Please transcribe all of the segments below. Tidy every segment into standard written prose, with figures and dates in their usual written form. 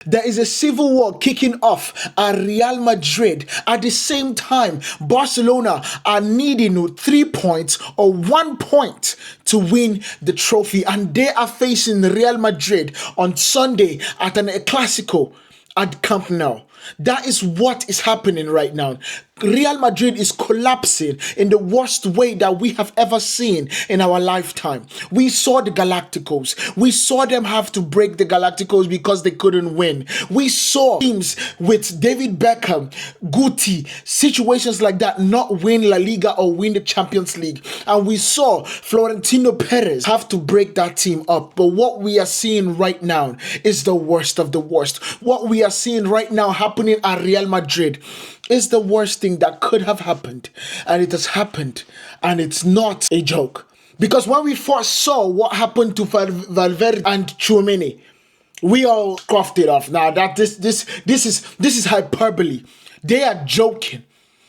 There is a civil war kicking off at Real Madrid. At the same time, Barcelona are needing 3 points or 1 point to win the trophy, and they are facing Real Madrid on Sunday at an El Clasico at Camp Nou. That is what is happening right now. Real Madrid is collapsing in the worst way that we have ever seen in our lifetime. We saw the Galacticos. We saw them have to break the Galacticos because they couldn't win. We saw teams with David Beckham, Guti, situations like that not win La Liga or win the Champions League. And we saw Florentino Perez have to break that team up. But what we are seeing right now is the worst of the worst. What we are seeing right now happening at Real Madrid is the worst thing that could have happened, and it has happened, and it's not a joke. Because when we first saw what happened to Valverde and Tchouaméni, we all scoffed it off. Now that this is hyperbole. They are joking.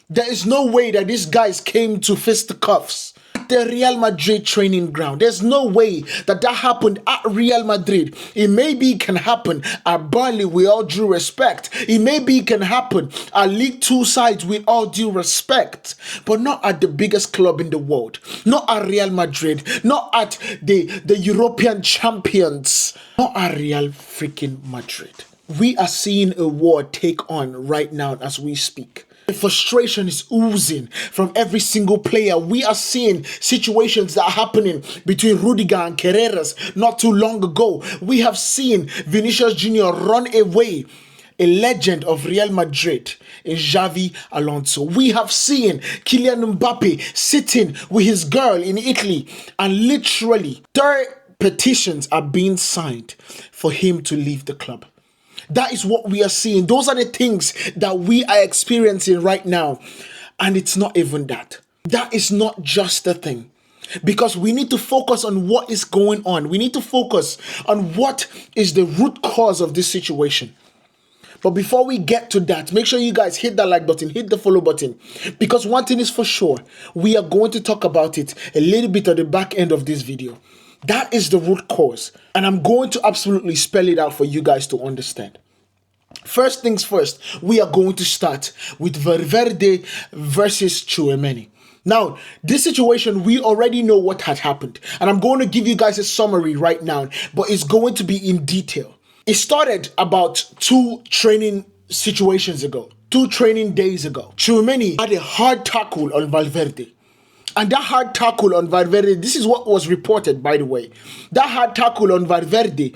There is no way that these guys came to fisticuffs at the Real Madrid training ground. There's no way that happened at Real Madrid. It maybe can happen at Burnley with all due respect. It maybe can happen at League 2 sides with all due respect. But not at the biggest club in the world. Not at Real Madrid. Not at the European champions. Not at Real freaking Madrid. We are seeing a war take on right now as we speak. The frustration is oozing from every single player. We are seeing situations that are happening between Rüdiger and Carreras not too long ago. We have seen Vinicius Jr. run away, a legend of Real Madrid, in Xavi Alonso. We have seen Kylian Mbappé sitting with his girl in Italy, and literally 3 petitions are being signed for him to leave the club. That is what we are seeing. Those are the things that we are experiencing right now. And it's not even that. That is not just the thing. Because we need to focus on what is going on. We need to focus on what is the root cause of this situation. But before we get to that, make sure you guys hit that like button, hit the follow button. Because one thing is for sure, we are going to talk about it a little bit at the back end of this video. That is the root cause. And I'm going to absolutely spell it out for you guys to understand. First things first, we are going to start with Valverde versus Tchouaméni. Now, this situation, we already know what had happened. And I'm going to give you guys a summary right now, but it's going to be in detail. It started about 2 training situations ago, 2 training days ago. Tchouaméni had a hard tackle on Valverde. And that hard tackle on Valverde, this is what was reported, by the way. That hard tackle on Valverde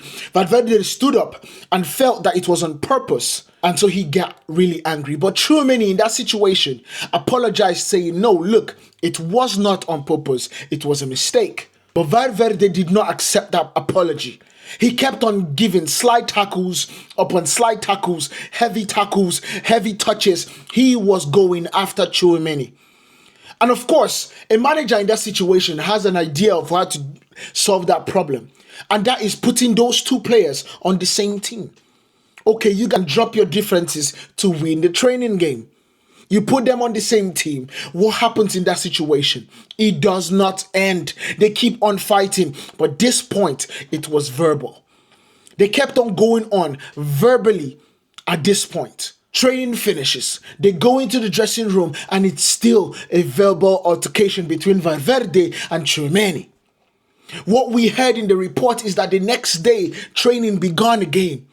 stood up and felt that it was on purpose. And so he got really angry. But Tchouaméni in that situation apologized, saying, no, look, it was not on purpose. It was a mistake. But Valverde did not accept that apology. He kept on giving slide tackles upon slide tackles, heavy touches. He was going after Tchouaméni. And of course, a manager in that situation has an idea of how to solve that problem. And that is putting those 2 players on the same team. Okay, you can drop your differences to win the training game. You put them on the same team. What happens in that situation? It does not end. They keep on fighting. But at this point, it was verbal. They kept on going on verbally at this point. Training finishes. They go into the dressing room and it's still a verbal altercation between Valverde and Tchouaméni. What we heard in the report is that the next day, training began again.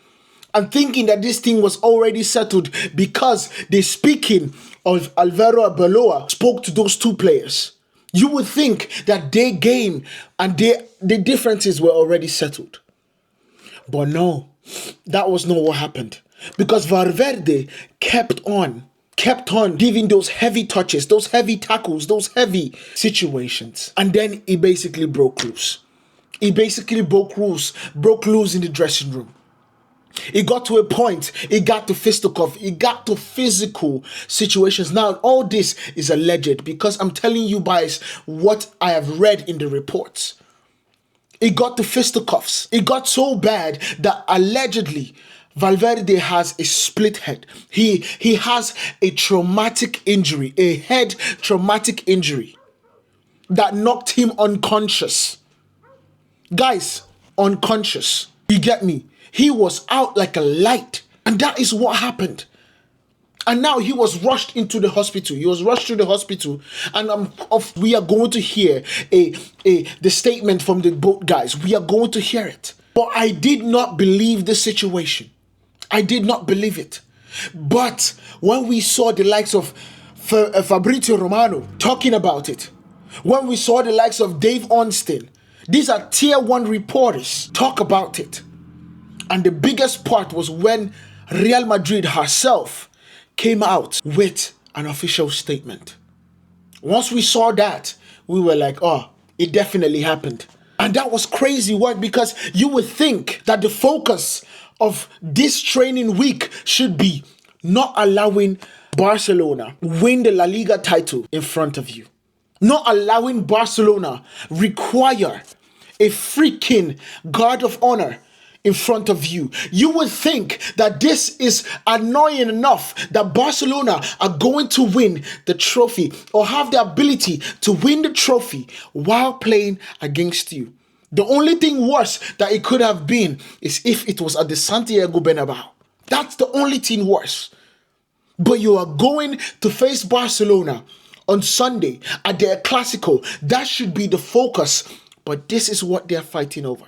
I'm thinking that this thing was already settled because the speaking of Álvaro spoke to those 2 players. You would think that their game and the differences were already settled. But no, that was not what happened. Because Valverde kept on giving those heavy touches, those heavy tackles, those heavy situations. And then he basically broke loose. He basically broke loose in the dressing room. It got to a point, it got to fisticuff, it got to physical situations. Now, all this is alleged because I'm telling you guys what I have read in the reports. It got to fisticuffs. It got so bad that allegedly Valverde has a split head. He has a traumatic injury, a head traumatic injury that knocked him unconscious. Guys, unconscious. You get me? He was out like a light. And that is what happened. And now he was rushed into the hospital. He was rushed to the hospital. And we are going to hear the statement from the both guys. We are going to hear it. But I did not believe the situation. I did not believe it. But when we saw the likes of Fabrizio Romano talking about it, when we saw the likes of Dave Ornstein, these are tier 1 reporters, talk about it. And the biggest part was when Real Madrid herself came out with an official statement. Once we saw that, we were like, oh, it definitely happened. And that was crazy work, because you would think that the focus of this training week should be not allowing Barcelona win the La Liga title in front of you. Not allowing Barcelona require a freaking guard of honor in front of you. You would think that this is annoying enough that Barcelona are going to win the trophy or have the ability to win the trophy while playing against you. The only thing worse that it could have been is if it was at the Santiago Bernabéu. That's the only thing worse. But you are going to face Barcelona on Sunday at their Clásico. That should be the focus. But this is what they're fighting over.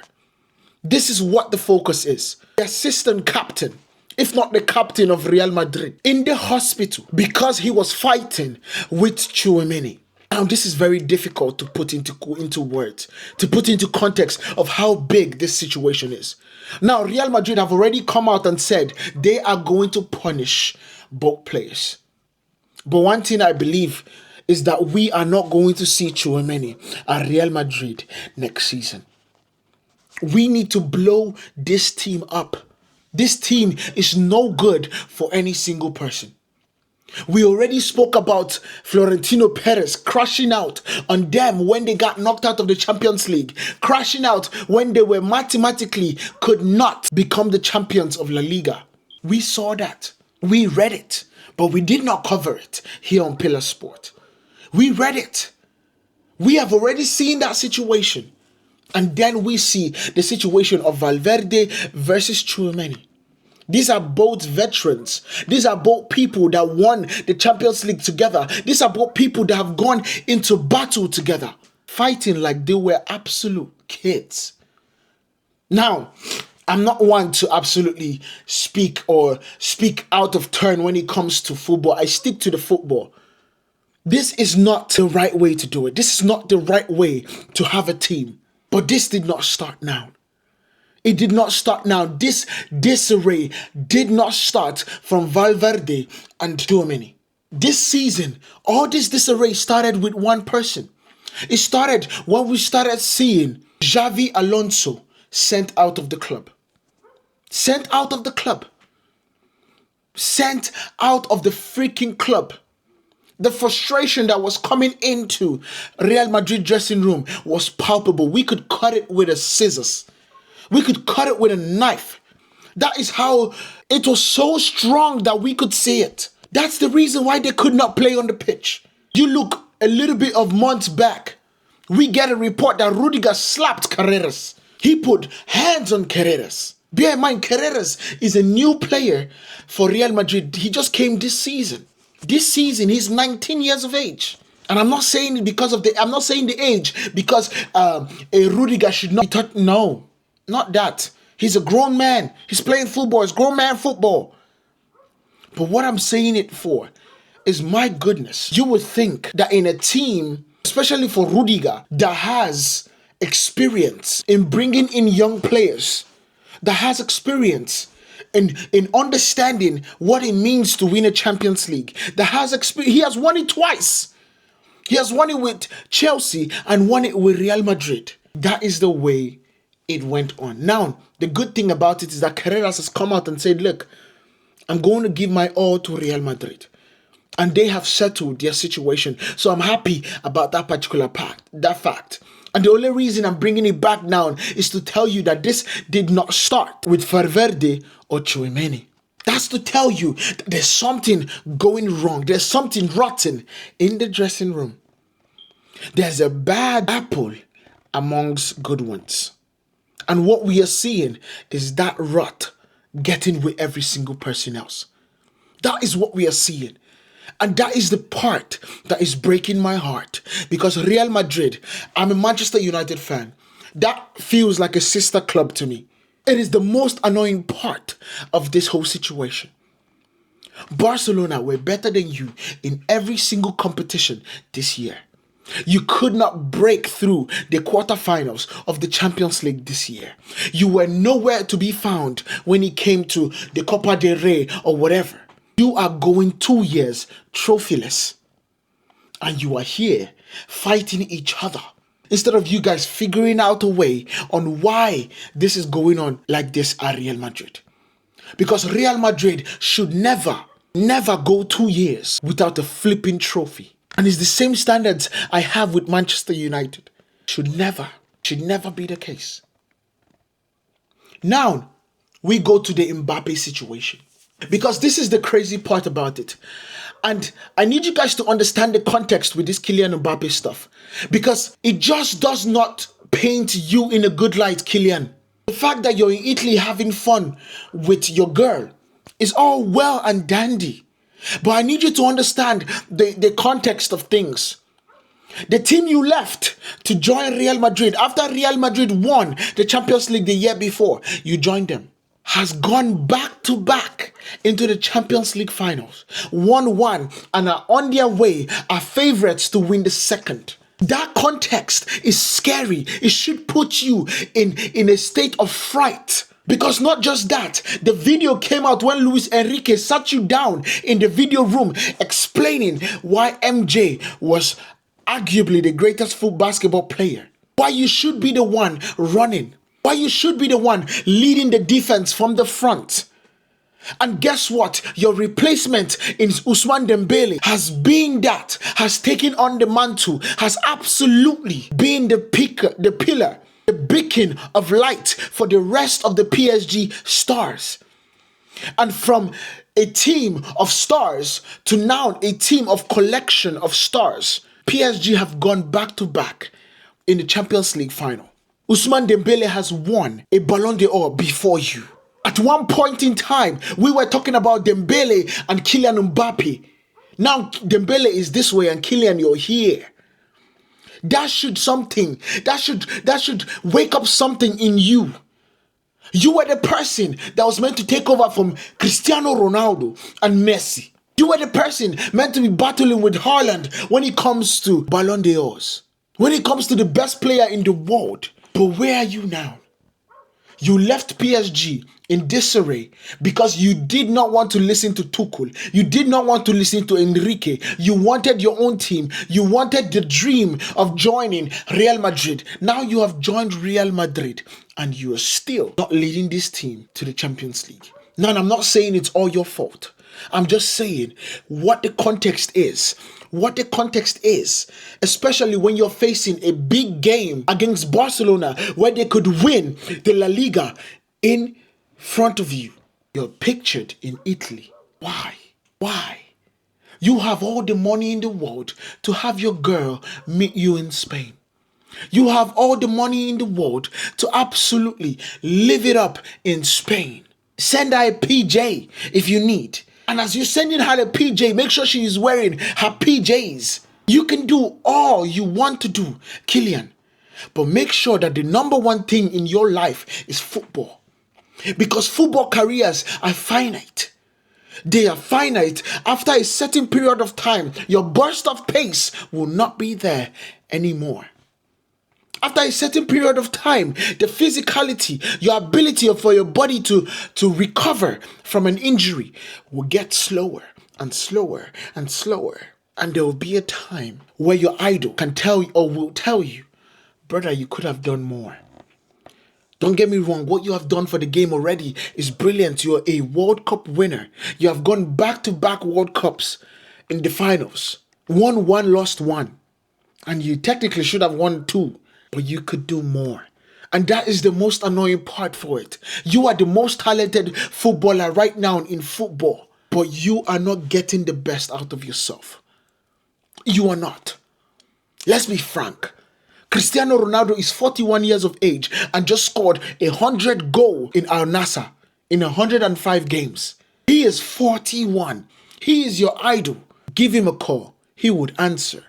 This is what the focus is. The assistant captain, if not the captain of Real Madrid, in the hospital because he was fighting with Tchouaméni. Now, this is very difficult to put into words, to put into context of how big this situation is. Now, Real Madrid have already come out and said they are going to punish both players. But one thing I believe is that we are not going to see Tchouaméni at Real Madrid next season. We need to blow this team up. This team is no good for any single person. We already spoke about Florentino Perez crashing out on them when they got knocked out of the Champions League. Crashing out when they were mathematically could not become the champions of La Liga. We saw that. We read it. But we did not cover it here on Pillar Sport. We read it. We have already seen that situation. And then we see the situation of Valverde versus Tchouaméni. These are both veterans. These are both people that won the Champions League together. These are both people that have gone into battle together, fighting like they were absolute kids. Now, I'm not one to absolutely speak out of turn when it comes to football. I stick to the football. This is not the right way to do it. This is not the right way to have a team. But this did not start now. It did not start now. This disarray did not start from Valverde and Tchouaméni. This season, all this disarray started with one person. It started when we started seeing Xavi Alonso sent out of the club. Sent out of the club. Sent out of the freaking club. The frustration that was coming into Real Madrid dressing room was palpable. We could cut it with a scissors. We could cut it with a knife. That is how it was so strong that we could see it. That's the reason why they could not play on the pitch. You look a little bit of months back, we get a report that Rüdiger slapped Carreras. He put hands on Carreras. Bear in mind, Carreras is a new player for Real Madrid. He just came this season. This season, he's 19 years of age. And I'm not saying it because of I'm not saying the age because a Rüdiger should not be taught. No, not that. He's a grown man. He's playing football. It's grown man football. But what I'm saying it for is, my goodness, you would think that in a team, especially for Rüdiger, that has experience in bringing in young players, that has experience in understanding what it means to win a Champions League, that has experience. He has won it twice. He has won it with Chelsea and won it with Real Madrid. That is the way it went on. Now, the good thing about it is that Carreras has come out and said, look, I'm going to give my all to Real Madrid. And they have settled their situation. So I'm happy about that particular that fact. And the only reason I'm bringing it back now is to tell you that this did not start with Valverde or Tchouaméni. That's to tell you that there's something going wrong. There's something rotten in the dressing room. There's a bad apple amongst good ones. And what we are seeing is that rut getting with every single person else. That is what we are seeing. And that is the part that is breaking my heart. Because Real Madrid, I'm a Manchester United fan. That feels like a sister club to me. It is the most annoying part of this whole situation. Barcelona were better than you in every single competition this year. You could not break through the quarterfinals of the Champions League this year. You were nowhere to be found when it came to the Copa del Rey or whatever. You are going 2 years trophyless. And you are here fighting each other. Instead of you guys figuring out a way on why this is going on like this at Real Madrid. Because Real Madrid should never go 2 years without a flipping trophy. And it's the same standards I have with Manchester United. Should never be the case. Now, we go to the Mbappe situation. Because this is the crazy part about it. And I need you guys to understand the context with this Kylian Mbappe stuff. Because it just does not paint you in a good light, Kylian. The fact that you're in Italy having fun with your girl is all well and dandy. But I need you to understand the context of things. The team you left to join Real Madrid after Real Madrid won the Champions League the year before, you joined them, has gone back to back into the Champions League finals, won one, and are on their way, are favorites to win the second. That context is scary. It should put you in a state of fright. Because not just that, the video came out when Luis Enrique sat you down in the video room explaining why MJ was arguably the greatest basketball player. Why you should be the one running. Why you should be the one leading the defense from the front. And guess what? Your replacement in Ousmane Dembele has taken on the mantle, has absolutely been the pillar, the beacon of light for the rest of the PSG stars. And from a team of stars to now a team of collection of stars, PSG have gone back to back in the Champions League final. Ousmane Dembele has won a Ballon d'Or before you. At one point in time, we were talking about Dembele and Kylian Mbappé. Now Dembele is this way and Kylian, you're here. That should wake up something in you. You were the person that was meant to take over from Cristiano Ronaldo and Messi. You were the person meant to be battling with Haaland when it comes to Ballon d'Ors. When it comes to the best player in the world. But where are you now? You left PSG in disarray because you did not want to listen to Tuchel. You did not want to listen to Enrique. You wanted your own team. You wanted the dream of joining Real Madrid. Now you have joined Real Madrid and you are still not leading this team to the Champions League. Now, I'm not saying it's all your fault. I'm just saying what the context is. What the context is, especially when you're facing a big game against Barcelona where they could win the La Liga in front of you. You're pictured in Italy. Why? You have all the money in the world to have your girl meet you in Spain. You have all the money in the world to absolutely live it up in Spain. Send her a PJ if you need. And as you're sending her a PJ, make sure she is wearing her PJs. You can do all you want to do, Kylian. But make sure that the number one thing in your life is football. Because football careers are finite. They are finite. After a certain period of time, your burst of pace will not be there anymore. After a certain period of time, the physicality, your ability for your body to recover from an injury will get slower and slower and slower. And there will be a time where your idol can tell you or will tell you, brother, you could have done more. Don't get me wrong, what you have done for the game already is brilliant. You're a World Cup winner. You have gone back-to-back World Cups in the finals. Won one, lost one. And you technically should have won two. But you could do more. And that is the most annoying part for it. You are the most talented footballer right now in football. But you are not getting the best out of yourself. You are not. Let's be frank. Cristiano Ronaldo is 41 years of age and just scored 100 goals in Al Nassr in 105 games. He is 41. He is your idol. Give him a call. He would answer.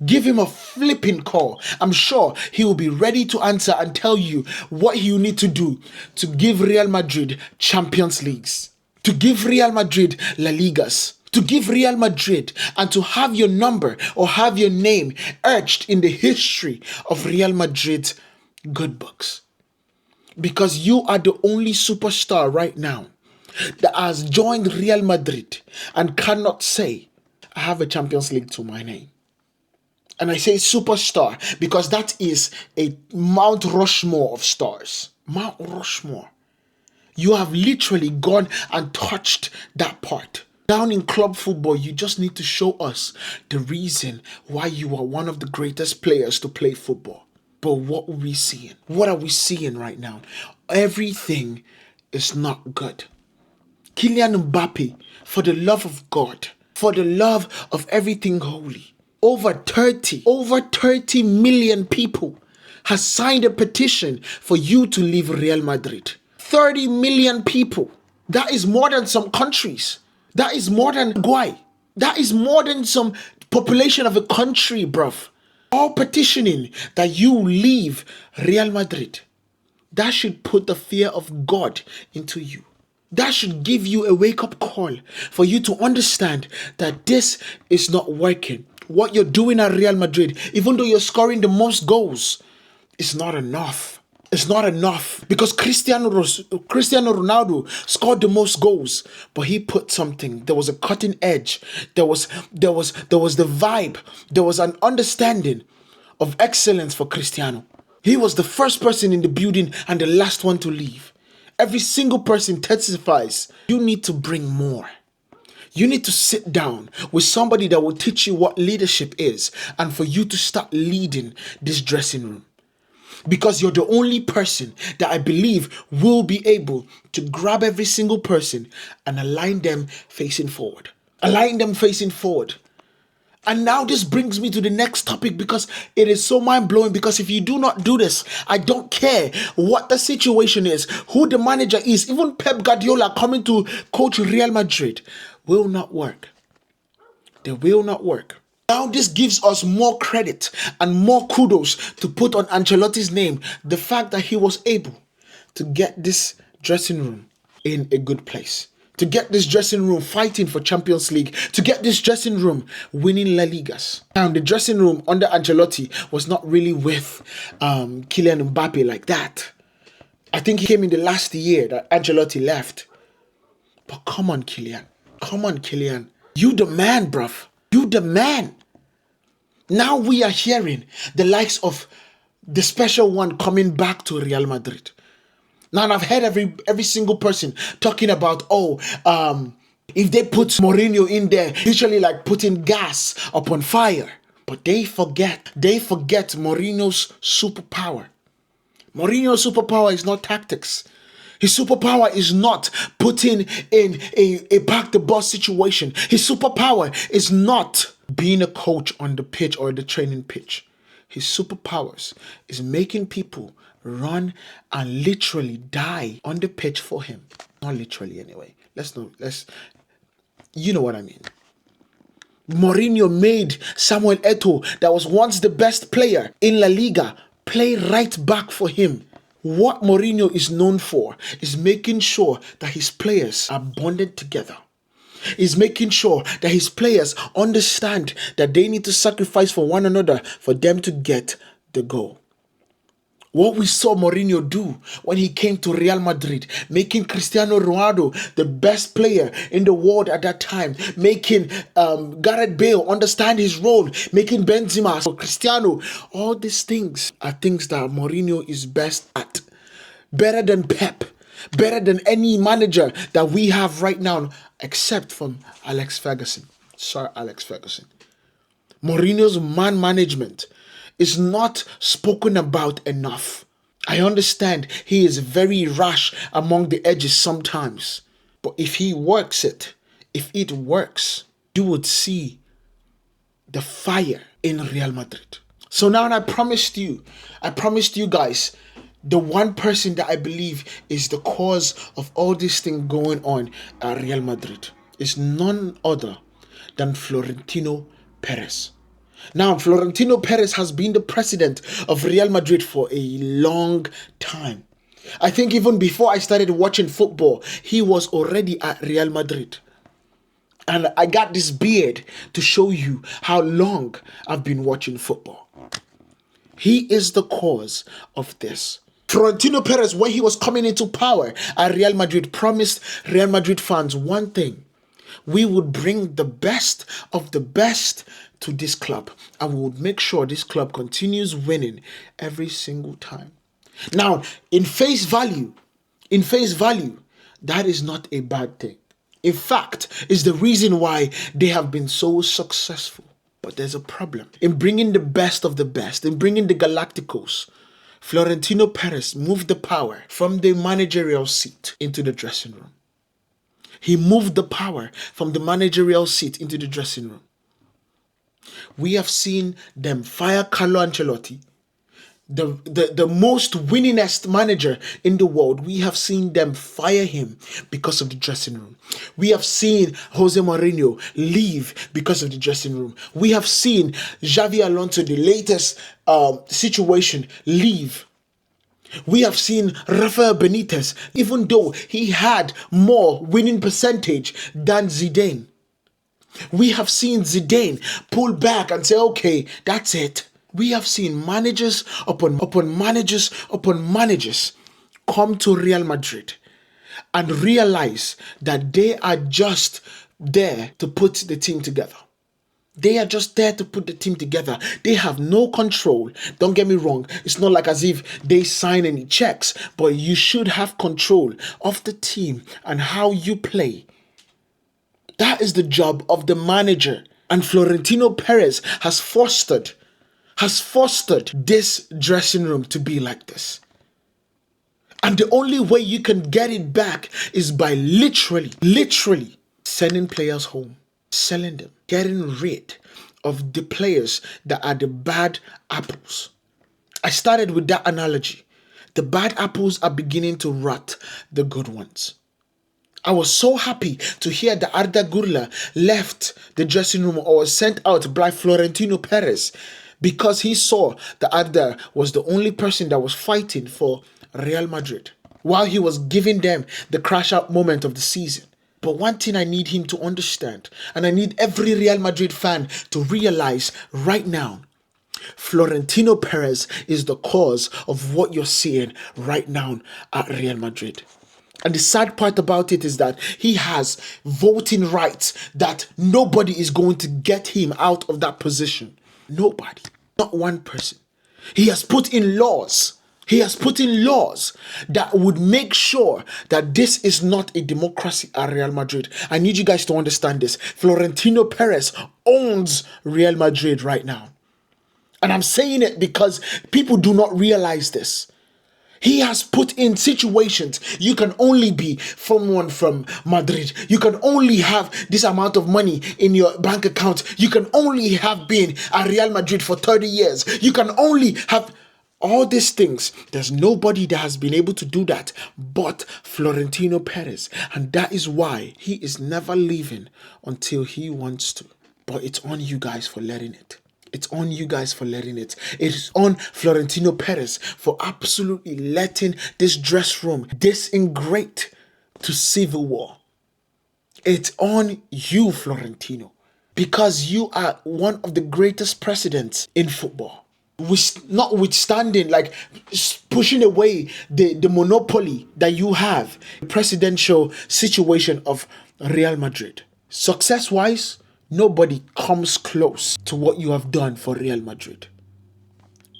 Give him a flipping call. I'm sure he will be ready to answer and tell you what you need to do to give Real Madrid Champions Leagues, to give Real Madrid La Ligas, to give Real Madrid and to have your number or have your name etched in the history of Real Madrid's good books. Because you are the only superstar right now that has joined Real Madrid and cannot say, I have a Champions League to my name. And I say superstar because that is a Mount Rushmore of stars. Mount Rushmore. You have literally gone and touched that part. Down in club football, you just need to show us the reason why you are one of the greatest players to play football. But what are we seeing? What are we seeing right now? Everything is not good. Kylian Mbappé, for the love of God, for the love of everything holy, over 30 million people has signed a petition for you to leave Real Madrid. 30 million people. That is more than some countries. That is more than Uruguay. That is more than some population of a country, bruv. All petitioning that you leave Real Madrid. That should put the fear of God into you. That should give you a wake-up call for you to understand that this is not working. What you're doing at Real Madrid, even though you're scoring the most goals, is not enough. It's not enough because Cristiano Ronaldo scored the most goals, but he put something. There was a cutting edge. There was the vibe. There was an understanding of excellence for Cristiano. He was the first person in the building and the last one to leave. Every single person testifies. You need to bring more. You need to sit down with somebody that will teach you what leadership is and for you to start leading this dressing room. Because you're the only person that I believe will be able to grab every single person and align them facing forward. Align them facing forward. And now this brings me to the next topic because it is so mind-blowing, because if you do not do this, I don't care what the situation is, who the manager is, even Pep Guardiola coming to coach Real Madrid will not work. They will not work. Now this gives us more credit and more kudos to put on Ancelotti's name. The fact that he was able to get this dressing room in a good place. To get this dressing room fighting for Champions League. To get this dressing room winning La Ligas. Now the dressing room under Ancelotti was not really with Kylian Mbappé like that. I think he came in the last year that Ancelotti left. But come on, Kylian. Come on, Kylian. You the man, bruv. You the man. Now we are hearing the likes of the special one coming back to Real Madrid. Now I've heard every single person talking about, if they put Mourinho in there, usually like putting gas upon fire. But they forget Mourinho's superpower. Mourinho's superpower is not tactics. His superpower is not putting in a back the bus situation. His superpower is not being a coach on the pitch or the training pitch. His superpowers is making people run and literally die on the pitch for him. Not literally anyway. You know what I mean. Mourinho made Samuel Eto'o, that was once the best player in La Liga, play right back for him. What Mourinho is known for is making sure that his players are bonded together. Is making sure that his players understand that they need to sacrifice for one another for them to get the goal. What we saw Mourinho do when he came to Real Madrid, making Cristiano Ronaldo the best player in the world at that time, making Gareth Bale understand his role, making Benzema, so Cristiano, all these things are things that Mourinho is best at. Better than Pep, better than any manager that we have right now, except from Alex Ferguson. Sir Alex Ferguson. Mourinho's man management is not spoken about enough. I understand he is very rash among the edges sometimes. But if he works it, if it works, you would see the fire in Real Madrid. So now I promised you guys, the one person that I believe is the cause of all this thing going on at Real Madrid is none other than Florentino Perez. Now, Florentino Perez has been the president of Real Madrid for a long time. I think even before I started watching football, he was already at Real Madrid. And I got this beard to show you how long I've been watching football. He is the cause of this. Florentino Perez, when he was coming into power at Real Madrid, promised Real Madrid fans one thing. We would bring the best of the best to this club, and we would make sure this club continues winning every single time. Now, in face value, that is not a bad thing. In fact, it's the reason why they have been so successful. But there's a problem. In bringing the best of the best, in bringing the Galacticos, Florentino Perez moved the power from the managerial seat into the dressing room. He moved the power from the managerial seat into the dressing room. We have seen them fire Carlo Ancelotti, the most winningest manager in the world. We have seen them fire him because of the dressing room. We have seen Jose Mourinho leave because of the dressing room. We have seen Xavi Alonso, the latest situation, leave. We have seen Rafael Benitez, even though he had more winning percentage than Zidane. We have seen Zidane pull back and say, okay, that's it. We have seen managers upon managers upon managers come to Real Madrid and realize that they are just there to put the team together. They are just there to put the team together. They have no control. Don't get me wrong. It's not like as if they sign any checks, but you should have control of the team and how you play. That is the job of the manager. And Florentino Perez has fostered this dressing room to be like this. And the only way you can get it back is by literally sending players home, selling them, getting rid of the players that are the bad apples. I started with that analogy. The bad apples are beginning to rot the good ones. I was so happy to hear that Arda Güler left the dressing room or was sent out by Florentino Perez because he saw that Arda was the only person that was fighting for Real Madrid while he was giving them the crash out moment of the season. But one thing I need him to understand, and I need every Real Madrid fan to realize right now, Florentino Perez is the cause of what you're seeing right now at Real Madrid. And the sad part about it is that he has voting rights that nobody is going to get him out of that position. Nobody. Not one person. He has put in laws. That would make sure that this is not a democracy at Real Madrid. I need you guys to understand this. Florentino Perez owns Real Madrid right now. And I'm saying it because people do not realize this. He has put in situations. You can only be someone from Madrid. You can only have this amount of money in your bank account. You can only have been at Real Madrid for 30 years. You can only have all these things. There's nobody that has been able to do that but Florentino Perez. And that is why he is never leaving until he wants to. But it's on you guys for letting it. It's on you guys for letting it. It is on Florentino Perez for absolutely letting this dress room disintegrate to civil war. It's on you, Florentino, because you are one of the greatest presidents in football. Notwithstanding, like pushing away the monopoly that you have, the presidential situation of Real Madrid. Success-wise, nobody comes close to what you have done for Real Madrid.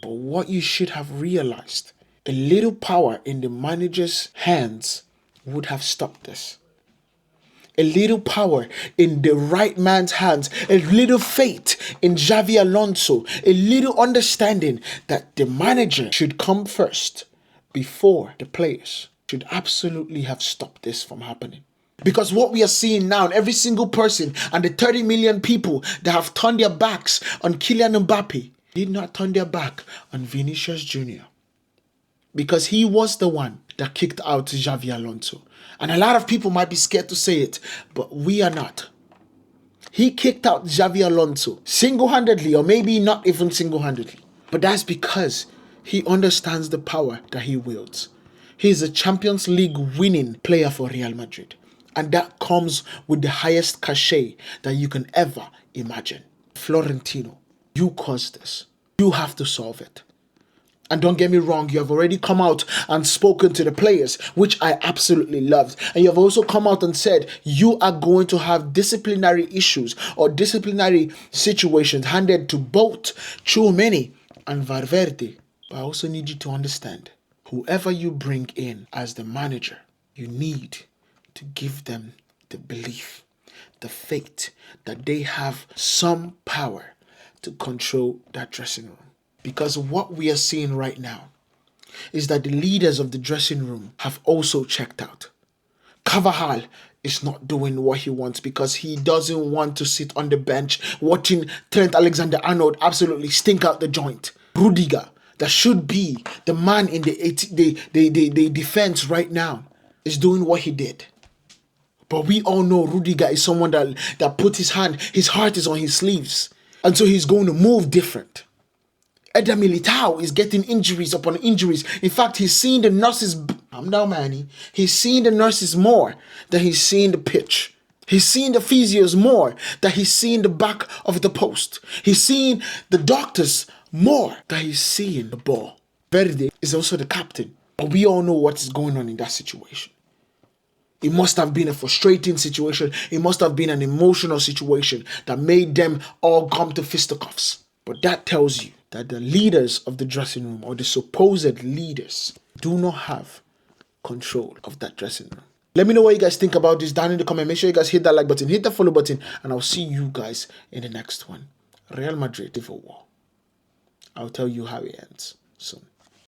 But what you should have realized, a little power in the manager's hands would have stopped this. A little power in the right man's hands, a little faith in Xavi Alonso, a little understanding that the manager should come first before the players should absolutely have stopped this from happening. Because what we are seeing now, every single person and the 30 million people that have turned their backs on Kylian Mbappé, did not turn their back on Vinicius Jr. because he was the one that kicked out Xavi Alonso. And a lot of people might be scared to say it, but we are not. He kicked out Xavi Alonso single-handedly, or maybe not even single-handedly. But that's because he understands the power that he wields. He's a Champions League winning player for Real Madrid. And that comes with the highest cachet that you can ever imagine. Florentino, you caused this. You have to solve it. And don't get me wrong, you have already come out and spoken to the players, which I absolutely loved. And you have also come out and said you are going to have disciplinary issues or disciplinary situations handed to both Tchouaméni and Valverde. But I also need you to understand, whoever you bring in as the manager, you need to give them the belief, the faith that they have some power to control that dressing room. Because what we are seeing right now is that the leaders of the dressing room have also checked out. Carvajal is not doing what he wants because he doesn't want to sit on the bench watching Trent Alexander-Arnold absolutely stink out the joint. Rüdiger, that should be the man in the defense right now, is doing what he did. But we all know Rüdiger is someone that put his heart is on his sleeves. And so he's going to move different. Eder Militao is getting injuries upon injuries. In fact, he's seeing the nurses. I'm down, Manny. He's seeing the nurses more than he's seeing the pitch. He's seeing the physios more than he's seeing the back of the post. He's seeing the doctors more than he's seeing the ball. Verde is also the captain. But we all know what is going on in that situation. It must have been a frustrating situation. It must have been an emotional situation that made them all come to fisticuffs. But that tells you that the leaders of the dressing room, or the supposed leaders, do not have control of that dressing room. Let me know what you guys think about this down in the comment. Make sure you guys hit that like button, hit the follow button, and I'll see you guys in the next one. Real Madrid Civil War. I'll tell you how it ends soon.